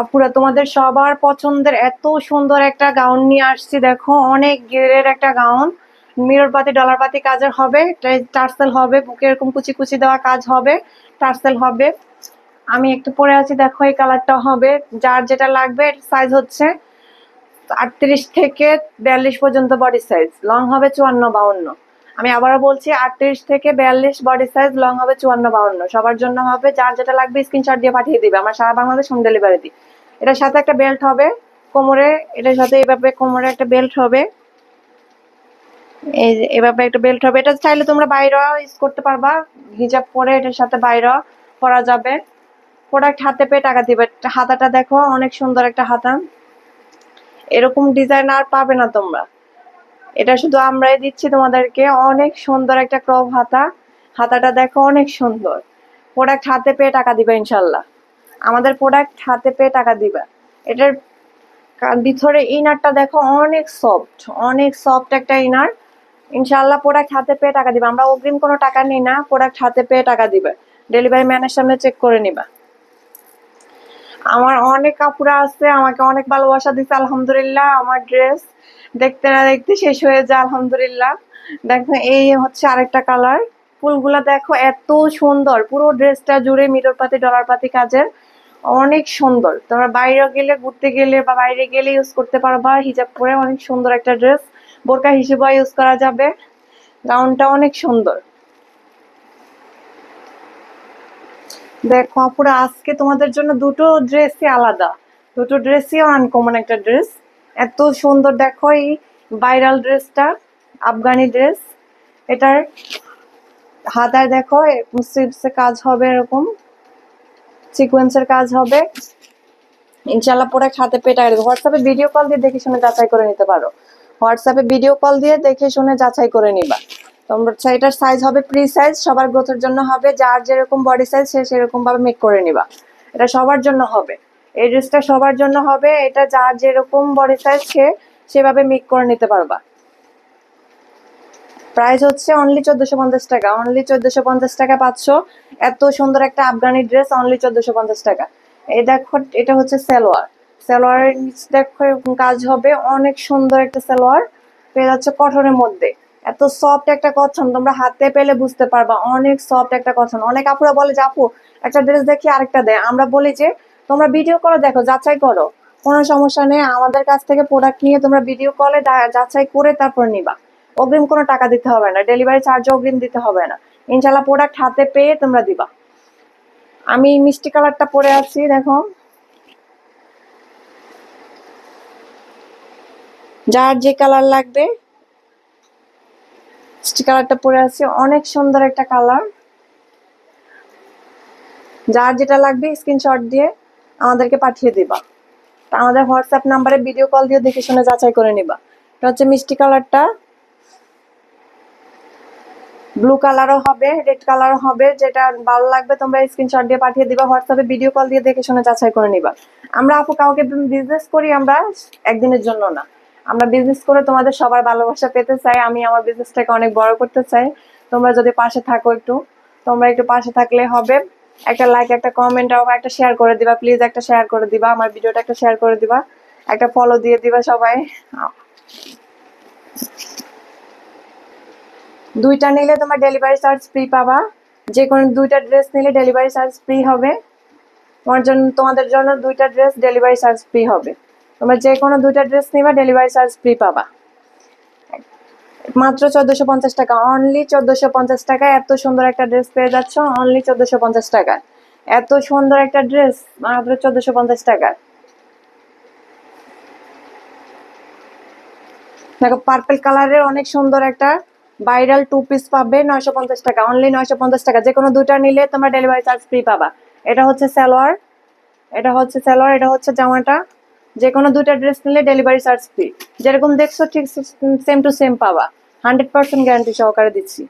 আপুরা তোমাদের সবার পছন্দের এত সুন্দর একটা গাউন নিয়ে আসছি। দেখো অনেক গেরের একটা গাউন, মিরর পাতি ডলার পাতি কাজের হবে, টার্সেল হবে, বুকে এরকম কুচি কুচি দেওয়া কাজ হবে, টার্সেল হবে। আমি একটু পরে আছি, দেখো এই কালারটা হবে। যার যেটা লাগবে, সাইজ হচ্ছে 38 থেকে 42 পর্যন্ত বডি সাইজ, লং হবে 54-52। আমি আবারও বলছি 38 থেকে 42 বডি সাইজ, লং হবে 54-52, সবার জন্য হবে। যার যেটা লাগবে স্ক্রিনশট দিয়ে পাঠিয়ে দিবে, আমার সারা বাংলাদেশ হোম ডেলিভারি দিই। এটার সাথে একটা বেল্ট হবে কোমরে, এটার সাথে এইভাবে কোমরে একটা বেল্ট হবে, এই যে এভাবে একটা বেল্ট হবে। এটা চাইলে তোমরা বাইরেও ইউজ করতে পারবা, হিজাব পরে এটার সাথে বাইরেও পরা যাবে। প্রোডাক্ট হাতে পেয়ে টাকা দিবে। হাতাটা দেখো অনেক সুন্দর একটা হাতা, এরকম ডিজাইন আর পাবে না তোমরা, এটা শুধু আমরাই দিচ্ছি তোমাদেরকে। অনেক সুন্দর একটা ক্রপ হাতা, হাতাটা দেখো অনেক সুন্দর। প্রোডাক্ট হাতে পেয়ে টাকা দিবে ইনশাল্লাহ, আমাদের প্রোডাক্ট হাতে পেয়ে টাকা দিবে। এটার ভিতরে ইনারটা দেখো অনেক সফট, অনেক সফট একটা ইনার। ইনশাল্লাহ প্রোডাক্ট হাতে পেয়ে টাকা দিবে, আমরা অগ্রিম কোনো টাকা নিই না, প্রোডাক্ট হাতে পেয়ে টাকা দিবে। ডেলিভারি ম্যানের সামনে চেক করে নিবা। আমার অনেক কাপড় আছে, আমাকে অনেক ভালোবাসা দিচ্ছে আলহামদুলিল্লাহ। আমার ড্রেস দেখতে না দেখতে শেষ হয়ে যায় আলহামদুলিল্লাহ। দেখো এই হচ্ছে আরেকটা কালার, ফুলগুলা দেখো এত সুন্দর, পুরো ড্রেসটা জুড়ে মিরর পাতি ডলার পাতি কাজের, অনেক সুন্দর। তোমরা বাইরে গেলে, ঘুরতে গেলে বা বাইরে গেলে ইউজ করতে পারবা হিজাব পরে। অনেক সুন্দর একটা ড্রেস, বোরকা হিসেবে ইউজ করা যাবে। গাউনটা অনেক সুন্দর। দেখো আপুরা, আজকে তোমাদের জন্য দুটো ড্রেসই আলাদা, দুটো ড্রেসই আনকমন একটা ড্রেস। এত সুন্দর দেখো এই ভাইরাল ড্রেসটা, আফগানি ড্রেস। এটার হাতায় দেখো স্লিভসে কাজ হবে, এরকম সিকোয়েন্সের কাজ হবে। ইনশাল্লাহ পরে হাতে পেয়ে টাকা দেবে। হোয়াটসঅ্যাপে ভিডিও কল দিয়ে দেখে শুনে যাচাই করে নিতে পারো, হোয়াটসঅ্যাপে ভিডিও কল দিয়ে দেখে শুনে যাচাই করে নিবা। তোমরা এটার সাইজ হবে ফ্রি সাইজ, সবার গ্রোথের জন্য হবে। যার যেরকম বডি সাইজ সে সেরকম ভাবে মেক করে নিবা। এটা সবার জন্য হবে, এই ড্রেসটা সবার জন্য হবে। এটা যার যেরকম বডি সাইজ সে সেভাবে মেক করে নিতে পারবা। প্রাইস হচ্ছে অনলি 1450 টাকা, অনলি 1450 টাকা পাচ্ছ এত সুন্দর একটা আফগানি ড্রেস, অনলি 1450 টাকা। এই দেখো এটা হচ্ছে সালোয়ার, সালোয়ারের নিচে দেখো এরকম কাজ হবে, অনেক সুন্দর একটা সালোয়ার পেয়ে যাচ্ছে কটনের মধ্যে। এত সফট একটা কটন, তোমরা হাতে পেলে বুঝতে পারবা অনেক সফট একটা কটন। অনেক আপুরা বলে যে আপু একটা ড্রেস দেখি আরেকটা দেয়, আমরা বলি যে তোমরা ভিডিও করে দেখো, যাচাই করো, কোনো সমস্যা নেই। আমাদের কাছ থেকে প্রোডাক্ট নিয়ে তোমরা ভিডিও কলে যাচাই করে তারপর নিবা। অগ্রিম কোনো টাকা দিতে হবে না, ডেলিভারি চার্জ অগ্রিম দিতে হবে না। ইনশাল্লাহ প্রোডাক্ট হাতে পেয়ে তোমরা দিবা। আমি মিষ্টি কালারটা পরে আছি, দেখো যার যে কালার লাগবে। মিষ্টি কালারটা পরে আছি, অনেক সুন্দর একটা কালার। যার যেটা লাগবে স্ক্রিনশট দিয়ে আমাদেরকে পাঠিয়ে দিবা, আমাদের হোয়াটসঅ্যাপ নাম্বারে ভিডিও কল দিয়ে দেখে শুনে যাচাই করে নিবা। এটা হচ্ছে মিষ্টি কালারটা, ব্লু কালারও হবে, রেড কালারও হবে, যেটা ভালো লাগবে তোমরা স্ক্রিনশট দিয়ে পাঠিয়ে দিবা, হোয়াটসঅ্যাপে ভিডিও কল দিয়ে দেখে শুনে যাচাই করে নিবা। আমরা আপু কাউকে বিজনেস করি, আমরা একদিনের জন্য না, আমরা বিজনেস করে তোমাদের সবার ভালোবাসা পেতে চাই। আমি আমার বিজনেসটাকে অনেক বড় করতে চাই। তোমরা যদি পাশে থাকো, তোমরা একটু পাশে থাকলে হবে। একটা লাইক, একটা কমেন্ট, একটা শেয়ার করে দিবা প্লিজ, একটা শেয়ার করে দিবা, আমার ভিডিওটা একটা শেয়ার করে দিবা, একটা ফলো দিয়ে দিবা সবাই। দুইটা নিলে তোমার ডেলিভারি চার্জ ফ্রি পাবা, যে কোনো দুইটা ড্রেস নিলে ডেলিভারি চার্জ ফ্রি হবে। তোমাদের জন্য দুইটা ড্রেস ডেলিভারি চার্জ ফ্রি হবে। তোমরা যে কোনো দুইটা ড্রেস নিবা, ডেলিভারি চার্জ ফ্রি পাবা। মাত্র 1450 টাকা, অনলি 1450 টাকা এত সুন্দর একটা ড্রেস পেয়ে যাচ্ছ, অনলি 1450 টাকা। এত সুন্দর একটা ড্রেস মাত্র 1450 টাকা। দেখো পার্পল কালারের অনেক সুন্দর একটা ভাইরাল 2 পিস পাবে 950 টাকা, অনলি 950 টাকা। যে কোনো দুইটা নিলে তোমরা ডেলিভারি চার্জ ফ্রি পাবা। এটা হচ্ছে সালোয়ার, এটা হচ্ছে সালোয়ার, এটা হচ্ছে জামাটা। যে কোনো দুইটা ড্রেস নিলে ডেলিভারি চার্জ ফ্রি, যেরকম দেখছো ঠিক সেম টু সেম পাবা, 100% গ্যারান্টি সহকারে দিচ্ছি।